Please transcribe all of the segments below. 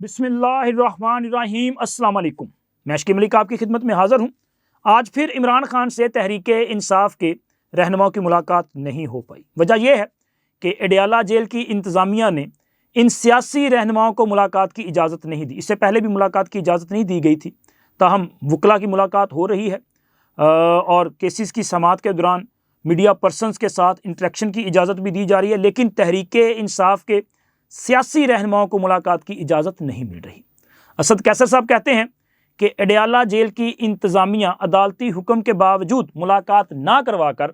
بسم اللہ الرحمن الرحیم۔ السلام علیکم، میں اشکی ملک آپ کی خدمت میں حاضر ہوں۔ آج پھر عمران خان سے تحریک انصاف کے رہنماؤں کی ملاقات نہیں ہو پائی۔ وجہ یہ ہے کہ اڈیالہ جیل کی انتظامیہ نے ان سیاسی رہنماؤں کو ملاقات کی اجازت نہیں دی۔ اس سے پہلے بھی ملاقات کی اجازت نہیں دی گئی تھی، تاہم وکلاء کی ملاقات ہو رہی ہے اور کیسز کی سماعت کے دوران میڈیا پرسنز کے ساتھ انٹریکشن کی اجازت بھی دی جا رہی ہے، لیکن تحریک انصاف کے سیاسی رہنماؤں کو ملاقات کی اجازت نہیں مل رہی۔ اسد قیصر صاحب کہتے ہیں کہ اڈیالہ جیل کی انتظامیہ عدالتی حکم کے باوجود ملاقات نہ کروا کر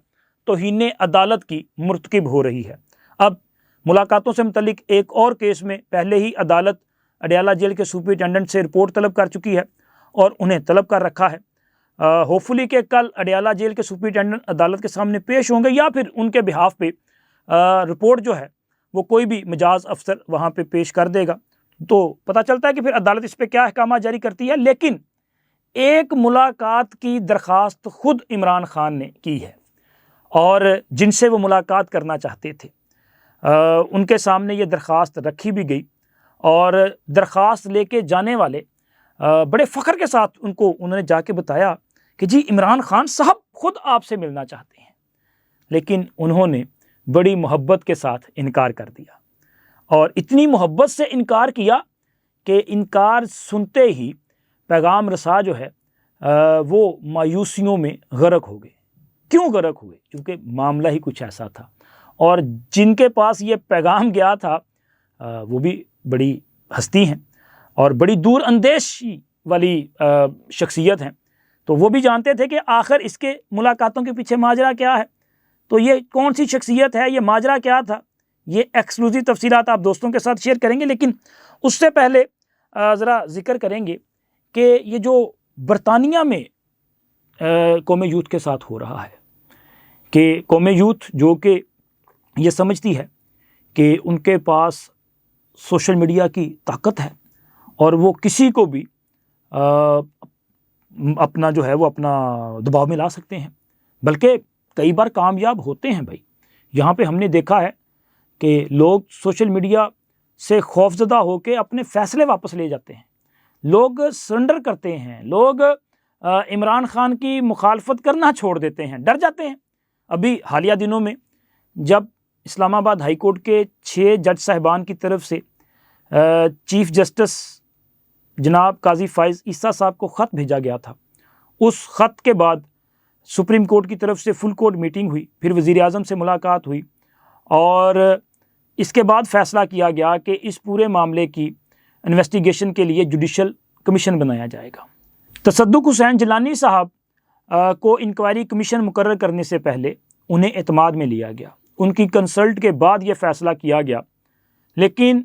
توہین عدالت کی مرتکب ہو رہی ہے۔ اب ملاقاتوں سے متعلق ایک اور کیس میں پہلے ہی عدالت اڈیالہ جیل کے سپرنٹینڈنٹ سے رپورٹ طلب کر چکی ہے اور انہیں طلب کر رکھا ہے۔ ہوپفلی کہ کل اڈیالہ جیل کے سپرنٹینڈنٹ عدالت کے سامنے پیش ہوں گے یا پھر ان کے بہاف پہ رپورٹ جو ہے وہ کوئی بھی مجاز افسر وہاں پہ پیش کر دے گا، تو پتہ چلتا ہے کہ پھر عدالت اس پہ کیا احکامات جاری کرتی ہے۔ لیکن ایک ملاقات کی درخواست خود عمران خان نے کی ہے اور جن سے وہ ملاقات کرنا چاہتے تھے ان کے سامنے یہ درخواست رکھی بھی گئی، اور درخواست لے کے جانے والے بڑے فخر کے ساتھ انہوں نے جا کے بتایا کہ جی عمران خان صاحب خود آپ سے ملنا چاہتے ہیں، لیکن انہوں نے بڑی محبت کے ساتھ انکار کر دیا، اور اتنی محبت سے انکار کیا کہ انکار سنتے ہی پیغام رساں جو ہے وہ مایوسیوں میں غرق ہو گئے۔ کیوں غرق ہوئے؟ کیونکہ معاملہ ہی کچھ ایسا تھا، اور جن کے پاس یہ پیغام گیا تھا وہ بھی بڑی ہستی ہیں اور بڑی دور اندیشی والی شخصیت ہیں، تو وہ بھی جانتے تھے کہ آخر اس کے ملاقاتوں کے پیچھے ماجرا کیا ہے، تو یہ کون سی شخصیت ہے، یہ ماجرا کیا تھا، یہ ایکسکلوزیو تفصیلات آپ دوستوں کے ساتھ شیئر کریں گے۔ لیکن اس سے پہلے ذرا ذکر کریں گے کہ یہ جو برطانیہ میں قوم یوتھ کے ساتھ ہو رہا ہے، کہ قوم یوتھ جو کہ یہ سمجھتی ہے کہ ان کے پاس سوشل میڈیا کی طاقت ہے اور وہ کسی کو بھی اپنا جو ہے وہ اپنا دباؤ میں لا سکتے ہیں، بلکہ کئی بار کامیاب ہوتے ہیں۔ بھائی یہاں پہ ہم نے دیکھا ہے کہ لوگ سوشل میڈیا سے خوفزدہ ہو کے اپنے فیصلے واپس لے جاتے ہیں، لوگ سرنڈر کرتے ہیں، لوگ عمران خان کی مخالفت کرنا چھوڑ دیتے ہیں، ڈر جاتے ہیں۔ ابھی حالیہ دنوں میں جب اسلام آباد ہائی کورٹ کے 6 جج صاحبان کی طرف سے چیف جسٹس جناب قاضی فائز عیسیٰ صاحب کو خط بھیجا گیا تھا، اس خط کے بعد سپریم کورٹ کی طرف سے فل کورٹ میٹنگ ہوئی، پھر وزیر اعظم سے ملاقات ہوئی، اور اس کے بعد فیصلہ کیا گیا کہ اس پورے معاملے کی انویسٹیگیشن کے لیے جوڈیشل کمیشن بنایا جائے گا۔ تصدق حسین جیلانی صاحب کو انکوائری کمیشن مقرر کرنے سے پہلے انہیں اعتماد میں لیا گیا، ان کی کنسلٹ کے بعد یہ فیصلہ کیا گیا، لیکن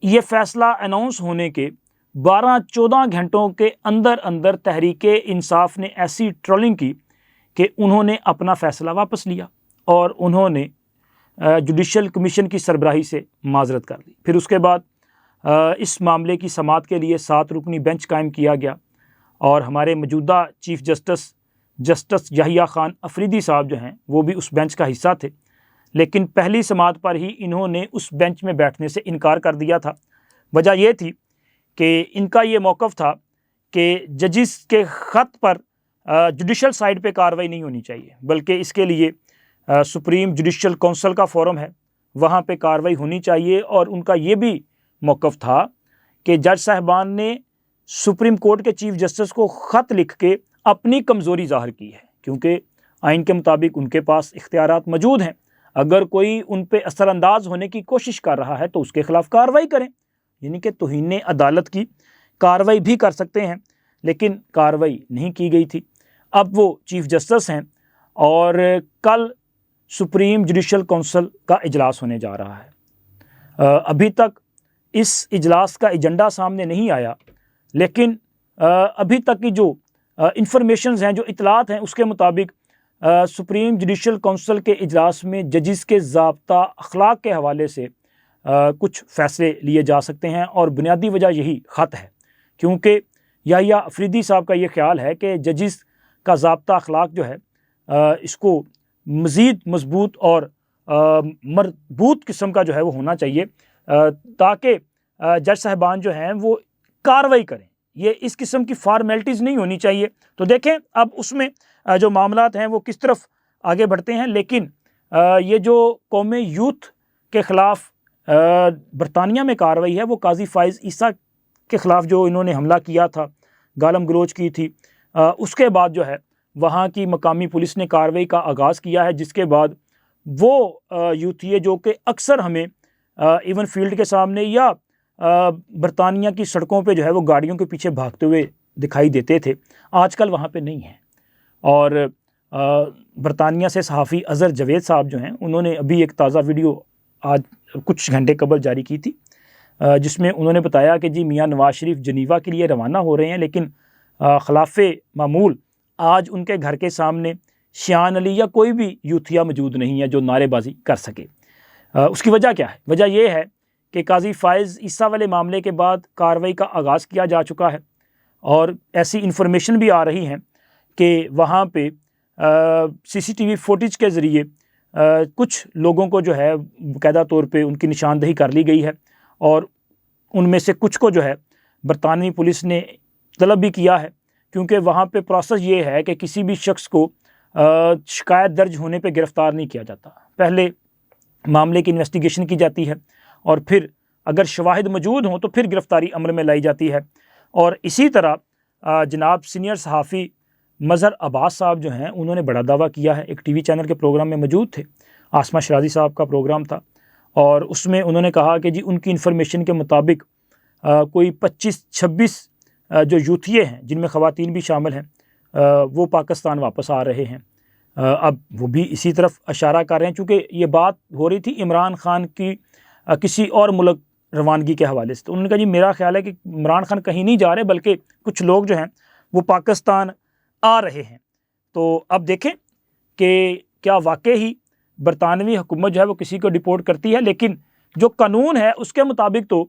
یہ فیصلہ اناؤنس ہونے کے 12-14 گھنٹوں کے اندر تحریک انصاف نے ایسی ٹرولنگ کی کہ انہوں نے اپنا فیصلہ واپس لیا اور انہوں نے جوڈیشل کمیشن کی سربراہی سے معذرت کر لی۔ پھر اس کے بعد اس معاملے کی سماعت کے لیے 7 رکنی بینچ قائم کیا گیا، اور ہمارے موجودہ چیف جسٹس یحییٰ خان افریدی صاحب جو ہیں وہ بھی اس بینچ کا حصہ تھے، لیکن پہلی سماعت پر ہی انہوں نے اس بینچ میں بیٹھنے سے انکار کر دیا تھا۔ وجہ یہ تھی کہ ان کا یہ موقف تھا کہ ججز کے خط پر جوڈیشل سائیڈ پہ کارروائی نہیں ہونی چاہیے، بلکہ اس کے لیے سپریم جوڈیشل کونسل کا فورم ہے، وہاں پہ کارروائی ہونی چاہیے۔ اور ان کا یہ بھی موقف تھا کہ جج صاحبان نے سپریم کورٹ کے چیف جسٹس کو خط لکھ کے اپنی کمزوری ظاہر کی ہے، کیونکہ آئین کے مطابق ان کے پاس اختیارات موجود ہیں، اگر کوئی ان پہ اثر انداز ہونے کی کوشش کر رہا ہے تو اس کے خلاف کارروائی کریں، یعنی کہ توہین عدالت کی کارروائی بھی کر سکتے ہیں، لیکن کارروائی نہیں کی گئی تھی۔ اب وہ چیف جسٹس ہیں اور کل سپریم جوڈیشل کونسل کا اجلاس ہونے جا رہا ہے۔ ابھی تک اس اجلاس کا ایجنڈا سامنے نہیں آیا، لیکن ابھی تک کی جو انفارمیشنز ہیں، جو اطلاعات ہیں، اس کے مطابق سپریم جوڈیشل کونسل کے اجلاس میں ججز کے ضابطہ اخلاق کے حوالے سے کچھ فیصلے لیے جا سکتے ہیں، اور بنیادی وجہ یہی خط ہے، کیونکہ یحییٰ افریدی صاحب کا یہ خیال ہے کہ ججز کا ضابطہ اخلاق جو ہے اس کو مزید مضبوط اور مربوط قسم کا جو ہے وہ ہونا چاہیے، تاکہ جج صاحبان جو ہیں وہ کارروائی کریں. یہ اس قسم کی فارمیلٹیز نہیں ہونی چاہیے. تو دیکھیں اب اس میں جو معاملات ہیں وہ کس طرف آگے بڑھتے ہیں. لیکن یہ جو قوم یوتھ کے خلاف برطانیہ میں کارروائی ہے وہ قاضی فائز عیسیٰ کے خلاف جو انہوں نے حملہ کیا تھا، گالم گلوچ کی تھی، اس کے بعد جو ہے وہاں کی مقامی پولیس نے کارروائی کا آغاز کیا ہے، جس کے بعد وہ یوتھیے جو کہ اکثر ہمیں ایون فیلڈ کے سامنے یا برطانیہ کی سڑکوں پہ جو ہے وہ گاڑیوں کے پیچھے بھاگتے ہوئے دکھائی دیتے تھے، آج کل وہاں پہ نہیں ہیں. اور برطانیہ سے صحافی اظہر جاوید صاحب جو ہیں انہوں نے ابھی ایک تازہ ویڈیو آج کچھ گھنٹے قبل جاری کی تھی، جس میں انہوں نے بتایا کہ جی میاں نواز شریف جنیوا کے لیے روانہ ہو رہے ہیں، لیکن خلاف معمول آج ان کے گھر کے سامنے شیان علی یا کوئی بھی یوتھیا موجود نہیں ہے جو نعرے بازی کر سکے. اس کی وجہ کیا ہے؟ وجہ یہ ہے کہ قاضی فائز عیسیٰ والے معاملے کے بعد کارروائی کا آغاز کیا جا چکا ہے، اور ایسی انفارمیشن بھی آ رہی ہیں کہ وہاں پہ سی سی ٹی وی فوٹیج کے ذریعے کچھ لوگوں کو جو ہے باقاعدہ طور پہ ان کی نشاندہی کر لی گئی ہے، اور ان میں سے کچھ کو جو ہے برطانوی پولیس نے طلب بھی کیا ہے، کیونکہ وہاں پہ پروسیس یہ ہے کہ کسی بھی شخص کو شکایت درج ہونے پہ گرفتار نہیں کیا جاتا. پہلے معاملے کی انویسٹیگیشن کی جاتی ہے، اور پھر اگر شواہد موجود ہوں تو پھر گرفتاری عمل میں لائی جاتی ہے. اور اسی طرح جناب سینئر صحافی مظہر عباس صاحب جو ہیں انہوں نے بڑا دعویٰ کیا ہے، ایک ٹی وی چینل کے پروگرام میں موجود تھے، آسمہ شرازی صاحب کا پروگرام تھا، اور اس میں انہوں نے کہا کہ جی ان کی انفارمیشن کے مطابق کوئی 25-26 جو یوتھیے ہیں جن میں خواتین بھی شامل ہیں وہ پاکستان واپس آ رہے ہیں. اب وہ بھی اسی طرف اشارہ کر رہے ہیں، چونکہ یہ بات ہو رہی تھی عمران خان کی کسی اور ملک روانگی کے حوالے سے. تو انہوں نے کہا جی میرا خیال ہے کہ عمران خان کہیں نہیں جا رہے، بلکہ کچھ لوگ جو ہیں وہ پاکستان آ رہے ہیں. تو اب دیکھیں کہ کیا واقعی برطانوی حکومت جو ہے وہ کسی کو ڈپورٹ کرتی ہے، لیکن جو قانون ہے اس کے مطابق تو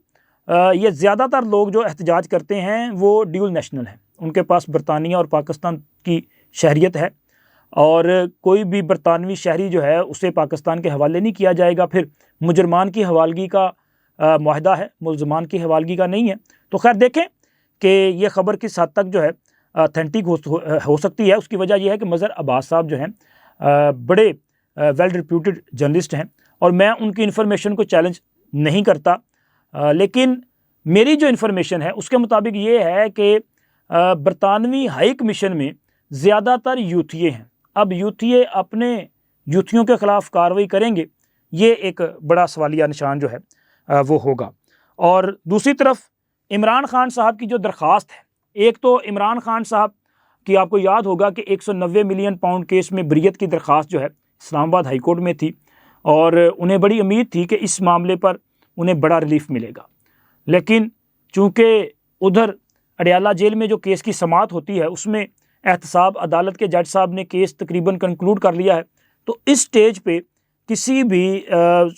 یہ زیادہ تر لوگ جو احتجاج کرتے ہیں وہ ڈیول نیشنل ہیں، ان کے پاس برطانیہ اور پاکستان کی شہریت ہے، اور کوئی بھی برطانوی شہری جو ہے اسے پاکستان کے حوالے نہیں کیا جائے گا. پھر مجرمان کی حوالگی کا معاہدہ ہے، ملزمان کی حوالگی کا نہیں ہے. تو خیر دیکھیں کہ یہ خبر کس حد تک جو ہے اتھینٹک ہو سکتی ہے. اس کی وجہ یہ ہے کہ مظہر عباس صاحب جو ہیں بڑے ویل ریپیوٹڈ جرنلسٹ ہیں، اور میں ان کی انفارمیشن کو چیلنج نہیں کرتا، لیکن میری جو انفارمیشن ہے اس کے مطابق یہ ہے کہ برطانوی ہائی کمیشن میں زیادہ تر یوتھیے ہیں. اب یوتھیے اپنے یوتھیوں کے خلاف کارروائی کریں گے، یہ ایک بڑا سوالیہ نشان جو ہے وہ ہوگا. اور دوسری طرف عمران خان صاحب کی جو درخواست ہے، ایک تو عمران خان صاحب کی آپ کو یاد ہوگا کہ 190 ملین پاؤنڈ کیس میں بریت کی درخواست جو ہے اسلام آباد ہائی کورٹ میں تھی، اور انہیں بڑی امید تھی کہ اس معاملے پر انہیں بڑا ریلیف ملے گا. لیکن چونکہ ادھر اڈیالہ جیل میں جو کیس کی سماعت ہوتی ہے اس میں احتساب عدالت کے جج صاحب نے کیس تقریباً کنکلوڈ کر لیا ہے، تو اس سٹیج پہ کسی بھی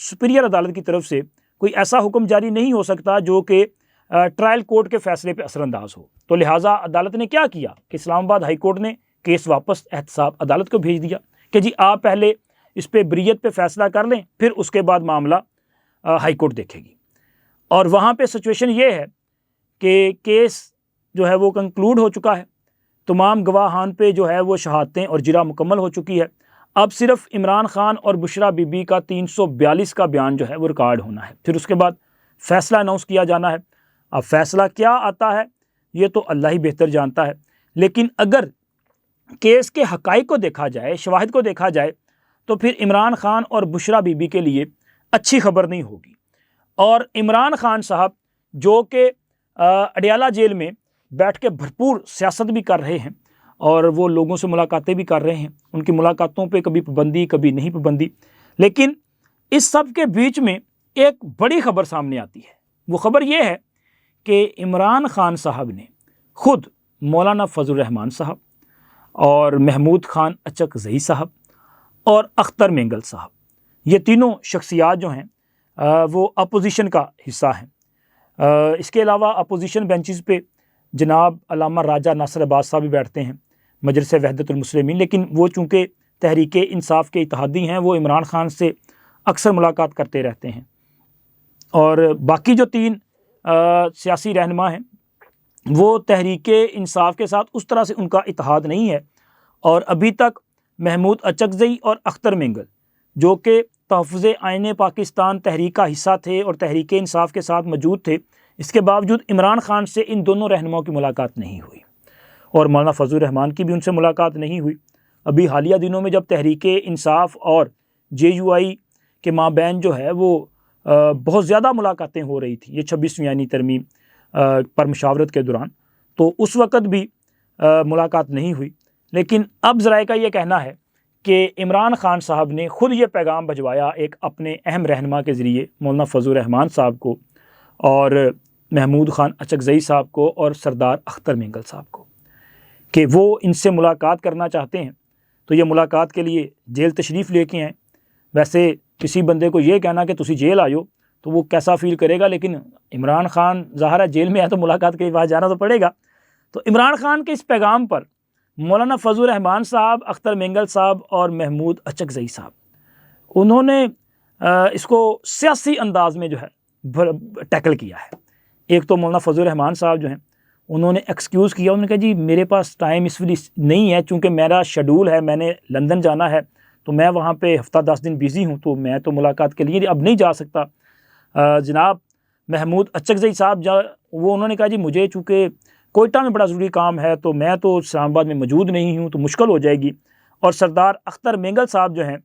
سپیریئر عدالت کی طرف سے کوئی ایسا حکم جاری نہیں ہو سکتا جو کہ ٹرائل کورٹ کے فیصلے پہ اثر انداز ہو. تو لہٰذا عدالت نے کیا کیا کہ اسلام آباد ہائی کورٹ نے کیس واپس احتساب عدالت کو بھیج دیا کہ جی آپ پہلے اس پہ بریت پہ فیصلہ کر لیں، پھر اس کے بعد معاملہ ہائی کورٹ دیکھے گی. اور وہاں پہ سچویشن یہ ہے کہ کیس جو ہے وہ کنکلوڈ ہو چکا ہے، تمام گواہان پہ جو ہے وہ شہادتیں اور جرح مکمل ہو چکی ہے. اب صرف عمران خان اور بشرا بی بی کا 342 کا بیان جو ہے وہ ریکارڈ ہونا ہے، پھر اس کے بعد فیصلہ اناؤنس کیا جانا ہے. اب فیصلہ کیا آتا ہے یہ تو اللہ ہی بہتر جانتا ہے، لیکن اگر کیس کے حقائق کو دیکھا جائے، شواہد کو دیکھا جائے، تو پھر عمران خان اور بشرا بی بی کے لیے اچھی خبر نہیں ہوگی. اور عمران خان صاحب جو کہ اڈیالہ جیل میں بیٹھ کے بھرپور سیاست بھی کر رہے ہیں، اور وہ لوگوں سے ملاقاتیں بھی کر رہے ہیں، ان کی ملاقاتوں پہ کبھی پابندی کبھی نہیں پابندی، لیکن اس سب کے بیچ میں ایک بڑی خبر سامنے آتی ہے. وہ خبر یہ ہے کہ عمران خان صاحب نے خود مولانا فضل الرحمان صاحب اور محمود خان اچکزئی صاحب اور اختر مینگل صاحب، یہ تینوں شخصیات جو ہیں وہ اپوزیشن کا حصہ ہیں. اس کے علاوہ اپوزیشن بینچز پہ جناب علامہ راجہ ناصر عباس صاحب بھی بیٹھتے ہیں، مجلس وحدت المسلمین، لیکن وہ چونکہ تحریک انصاف کے اتحادی ہیں، وہ عمران خان سے اکثر ملاقات کرتے رہتے ہیں. اور باقی جو 3 سیاسی رہنما ہیں وہ تحریک انصاف کے ساتھ اس طرح سے ان کا اتحاد نہیں ہے، اور ابھی تک محمود اچکزئی اور اختر مینگل جو کہ تحفظ آئین پاکستان تحریک کا حصہ تھے اور تحریک انصاف کے ساتھ موجود تھے، اس کے باوجود عمران خان سے ان دونوں رہنماؤں کی ملاقات نہیں ہوئی، اور مولانا فضل الرحمان کی بھی ان سے ملاقات نہیں ہوئی۔ ابھی حالیہ دنوں میں جب تحریک انصاف اور JUI کے مابین جو ہے وہ بہت زیادہ ملاقاتیں ہو رہی تھیں، یہ 26ویں آئینی ترمیم پر مشاورت کے دوران، تو اس وقت بھی ملاقات نہیں ہوئی۔ لیکن اب ذرائع کا یہ کہنا ہے کہ عمران خان صاحب نے خود یہ پیغام بھجوایا ایک اپنے اہم رہنما کے ذریعے، مولانا فضل الرحمان صاحب کو اور محمود خان اچکزئی صاحب کو اور سردار اختر مینگل صاحب کو، کہ وہ ان سے ملاقات کرنا چاہتے ہیں تو یہ ملاقات کے لیے جیل تشریف لے کے آئیں۔ ویسے کسی بندے کو یہ کہنا کہ تسی جیل آئیو تو وہ کیسا فیل کرے گا، لیکن عمران خان ظاہر ہے جیل میں ہے تو ملاقات کے بعد جانا تو پڑے گا۔ تو عمران خان کے اس پیغام پر مولانا فضل الرحمان صاحب، اختر مینگل صاحب اور محمود اچکزئی صاحب انہوں نے اس کو سیاسی انداز میں جو ہے ٹیکل کیا ہے۔ ایک تو مولانا فضل الرحمان صاحب جو ہیں انہوں نے ایکسکیوز کیا، انہوں نے کہا جی میرے پاس ٹائم اس وقت نہیں ہے، چونکہ میرا شیڈول ہے، میں نے لندن جانا ہے تو میں وہاں پہ ہفتہ 10 دن بیزی ہوں، تو میں تو ملاقات کے لیے اب نہیں جا سکتا۔ جناب محمود اچکزئی صاحب وہ انہوں نے کہا جی مجھے چونکہ کوئٹہ میں بڑا ضروری کام ہے تو میں تو اسلام آباد میں موجود نہیں ہوں تو مشکل ہو جائے گی، اور سردار اختر مینگل صاحب جو ہیں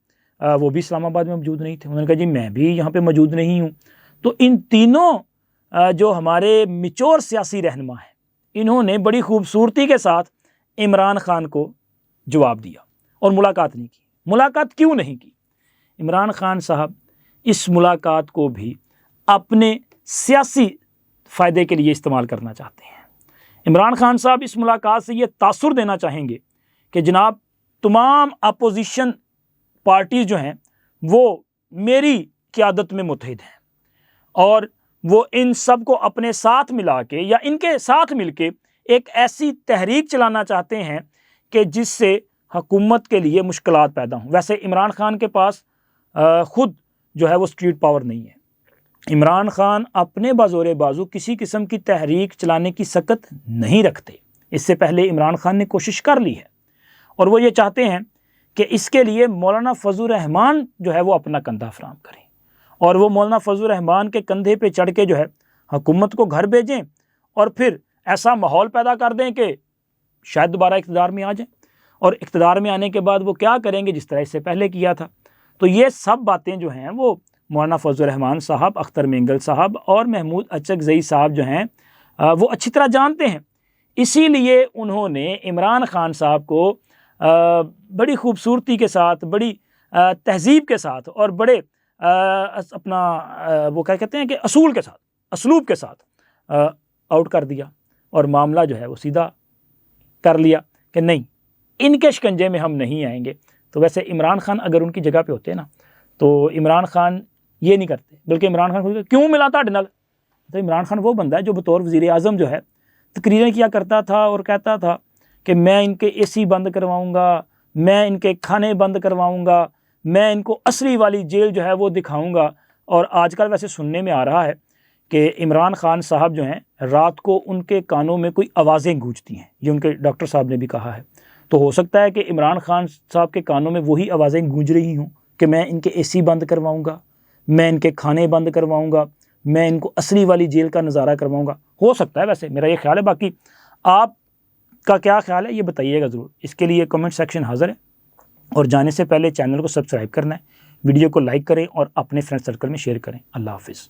وہ بھی اسلام آباد میں موجود نہیں تھے، انہوں نے کہا جی میں بھی یہاں پہ موجود نہیں ہوں۔ تو ان تینوں جو ہمارے میچور سیاسی رہنما ہیں انہوں نے بڑی خوبصورتی کے ساتھ عمران خان کو جواب دیا اور ملاقات نہیں کی۔ ملاقات کیوں نہیں کی؟ عمران خان صاحب اس ملاقات کو بھی اپنے سیاسی فائدے کے لیے استعمال کرنا چاہتے ہیں۔ عمران خان صاحب اس ملاقات سے یہ تاثر دینا چاہیں گے کہ جناب تمام اپوزیشن پارٹیز جو ہیں وہ میری قیادت میں متحد ہیں، اور وہ ان سب کو اپنے ساتھ ملا کے یا ان کے ساتھ مل کے ایک ایسی تحریک چلانا چاہتے ہیں کہ جس سے حکومت کے لیے مشکلات پیدا ہوں۔ ویسے عمران خان کے پاس خود جو ہے وہ اسٹریٹ پاور نہیں ہے، عمران خان اپنے بازور بازو کسی قسم کی تحریک چلانے کی سکت نہیں رکھتے۔ اس سے پہلے عمران خان نے کوشش کر لی ہے، اور وہ یہ چاہتے ہیں کہ اس کے لیے مولانا فضل الرحمان جو ہے وہ اپنا کندھا فراہم کریں، اور وہ مولانا فضل الرحمان کے کندھے پہ چڑھ کے جو ہے حکومت کو گھر بھیجیں، اور پھر ایسا ماحول پیدا کر دیں کہ شاید دوبارہ اقتدار میں آ جائیں، اور اقتدار میں آنے کے بعد وہ کیا کریں گے جس طرح اس سے پہلے کیا تھا۔ تو یہ سب باتیں جو ہیں وہ مولانا فضل الرحمان صاحب، اختر مینگل صاحب اور محمود اچکزئی صاحب جو ہیں وہ اچھی طرح جانتے ہیں۔ اسی لیے انہوں نے عمران خان صاحب کو بڑی خوبصورتی کے ساتھ، بڑی تہذیب کے ساتھ اور بڑے اپنا وہ کیا کہتے ہیں کہ اصول کے ساتھ، اسلوب کے ساتھ آؤٹ کر دیا، اور معاملہ جو ہے وہ سیدھا کر لیا کہ نہیں، ان کے شکنجے میں ہم نہیں آئیں گے۔ تو ویسے عمران خان اگر ان کی جگہ پہ ہوتے نا تو عمران خان یہ نہیں کرتے، بلکہ عمران خان خود کیوں ملا تھا ڈنل۔ تو عمران خان وہ بندہ ہے جو بطور وزیر اعظم جو ہے تقریریں کیا کرتا تھا اور کہتا تھا کہ میں ان کے AC بند کرواؤں گا، میں ان کے کھانے بند کرواؤں گا، میں ان کو اصلی والی جیل جو ہے وہ دکھاؤں گا۔ اور آج کل ویسے سننے میں آ رہا ہے کہ عمران خان صاحب جو ہیں رات کو ان کے کانوں میں کوئی آوازیں گونجتی ہیں، یہ ان کے ڈاکٹر صاحب نے بھی کہا ہے۔ تو ہو سکتا ہے کہ عمران خان صاحب کے کانوں میں وہی آوازیں گونج رہی ہوں کہ میں ان کے AC بند کرواؤں گا، میں ان کے کھانے بند کرواؤں گا، میں ان کو اصلی والی جیل کا نظارہ کرواؤں گا۔ ہو سکتا ہے، ویسے میرا یہ خیال ہے، باقی آپ کا کیا خیال ہے یہ بتائیے گا ضرور۔ اس کے لیے کمنٹ سیکشن حاضر ہے، اور جانے سے پہلے چینل کو سبسکرائب کرنا ہے، ویڈیو کو لائک کریں اور اپنے فرینڈ سرکل میں شیئر کریں۔ اللہ حافظ۔